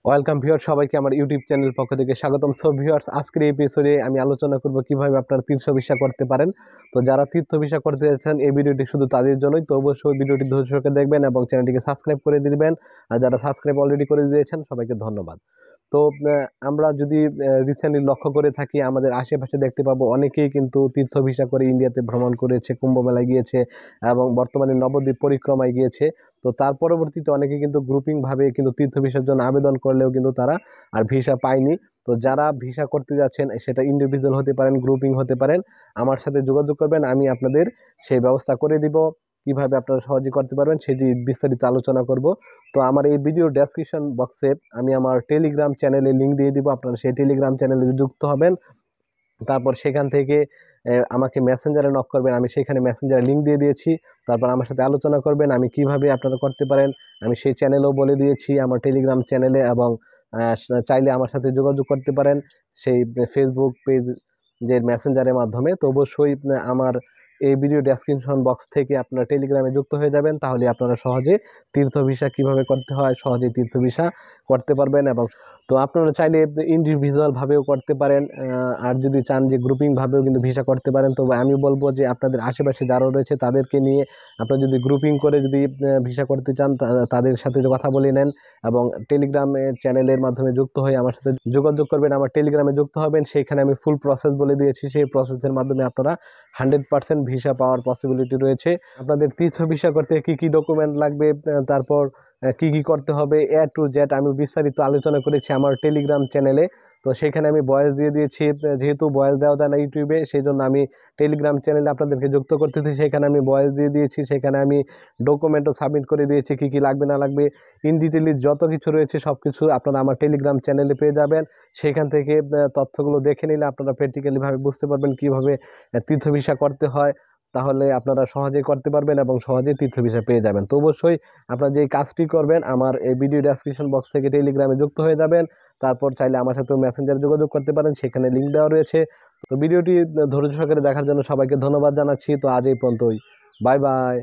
Welcome viewer, সবাইকে আমার YouTube channel পক্ষ থেকে স্বাগতম। সো ভিউয়ার্স, আজকের এই এপিসোডে আমি আলোচনা করব কিভাবে আপনারা তীর্থ ভিসা করতে পারেন। তো যারা তীর্থ ভিসা করতে যাচ্ছেন, এই ভিডিওটি শুধু তাদের জন্যই। তো অবশ্যই ভিডিওটি ধৈর্য সহকারে দেখবেন এবং চ্যানেলটিকে সাবস্ক্রাইব করে দিবেন। আর যারা সাবস্ক্রাইব অলরেডি করে দিয়েছেন, সবাইকে ধন্যবাদ। তো আমরা যদি রিসেন্টলি লক্ষ্য করে থাকি, আমাদের আশেপাশে দেখতে পাবো অনেকেই কিন্তু তীর্থ ভিসা করে ইন্ডিয়াতে ভ্রমণ করেছে, কুম্ভ মেলায় গিয়েছে এবং বর্তমানে নবদ্বীপ পরিক্রমায় গিয়েছে। তো তার পরবর্তীতে অনেকে কিন্তু গ্রুপিং ভাবে কিন্তু তীর্থ ভিসার জন্য আবেদন করলেও কিন্তু তারা আর ভিসা পায়নি। তো যারা ভিসা করতে যাচ্ছেন, সেটা ইন্ডিভিজুয়াল হতে পারেন, গ্রুপিং হতে পারেন, আমার সাথে যোগাযোগ করবেন, আমি আপনাদের সেই ব্যবস্থা করে দিব। কিভাবে আপনারা সহজে করতে পারবেন সেটি বিস্তারিত আলোচনা করব। তো আমার এই ভিডিও ডেসক্রিপশন বক্সে আমি আমার টেলিগ্রাম চ্যানেলে লিঙ্ক দিয়ে দিব, আপনারা সেই টেলিগ্রাম চ্যানেলে যুক্ত হবেন। তারপর সেখান থেকে আমাকে মেসেঞ্জারে নক করবেন, আমি সেখানে মেসেঞ্জারে লিঙ্ক দিয়ে দিয়েছি। তারপর আমার সাথে আলোচনা করবেন আমি কিভাবে আপনারা করতে পারেন, আমি সেই চ্যানেলেও বলে দিয়েছি আমার টেলিগ্রাম চ্যানেলে। এবং চাইলে আমার সাথে যোগাযোগ করতে পারেন সেই ফেসবুক পেজ যে মেসেঞ্জারের মাধ্যমে। তো অবশ্যই আমার এই ভিডিও ডেসক্রিপশন বক্স থেকে আপনারা টেলিগ্রামে যুক্ত হয়ে যাবেন, তাহলে আপনারা সহজে তীর্থ ভিসা কিভাবে করতে হয় সহজে তীর্থ ভিসা করতে পারবেন। এবং তো আপনারা চাইলে ইন্ডিভিজুয়াল ভাবেও করতে পারেন, আর যদি চান যে গ্রুপিং ভাবেও কিন্তু ভিসা করতে পারেন। তবে আমি বলবো যে আপনাদের আশেপাশে যারা রয়েছে তাদেরকে নিয়ে আপনারা যদি গ্রুপিং করে যদি ভিসা করতে চান, তাদের সাথে কথা বলে নেন এবং টেলিগ্রাম চ্যানেলের মাধ্যমে যুক্ত হয়ে আমার সাথে যোগাযোগ করবেন। আমার টেলিগ্রামে যুক্ত হবেন, সেইখানে আমি ফুল প্রসেস বলে দিয়েছি। সেই প্রসেসের মাধ্যমে আপনারা 100% ভিসা পাওয়ার পসিবিলিটি রয়েছে। আপনাদের তীর্থ ভিসা করতে কি কি ডকুমেন্ট লাগবে, তারপর কি কি করতে হবে, এ টু জেড আমি বিস্তারিত আলোচনা করেছি আমার টেলিগ্রাম চ্যানেলে। তো সেখানে আমি ভয়েস দিয়ে দিয়েছি, যেহেতু ভয়েস দেওয়া যায় না ইউটিউবে, সেই জন্য আমি টেলিগ্রাম চ্যানেলে আপনাদেরকে যুক্ত করতেছি। সেখানে আমি ভয়েস দিয়ে দিয়েছি, সেখানে আমি ডকুমেন্টও সাবমিট করে দিয়েছি, কি কি লাগবে না লাগবে ইন ডিটেইলি যত কিছু রয়েছে সব কিছু আপনারা আমার টেলিগ্রাম চ্যানেলে পেয়ে যাবেন। সেখান থেকে তথ্যগুলো দেখে নিলে আপনারা প্র্যাকটিক্যালি ভাবে বুঝতে পারবেন কিভাবে তীর্থ ভিসা করতে হয়। তাহলে আপনারা সহজেই করতে পারবেন এবং সহজেই তীর্থ ভিসা পেয়ে যাবেন। তো অবশ্যই আপনারা যে কাজটি করবেন, আমার এই ভিডিও ডেসক্রিপশন বক্স থেকে টেলিগ্রামে যুক্ত হয়ে যাবেন। তারপর চাইলে আমার সাথে মেসেঞ্জারে যোগাযোগ করতে পারেন, সেখানে লিঙ্ক দেওয়া রয়েছে। তো ভিডিওটি ধৈর্য সহকারে দেখার জন্য সবাইকে ধন্যবাদ জানাচ্ছি। তো আজ এই পর্যন্তই, বাই বাই।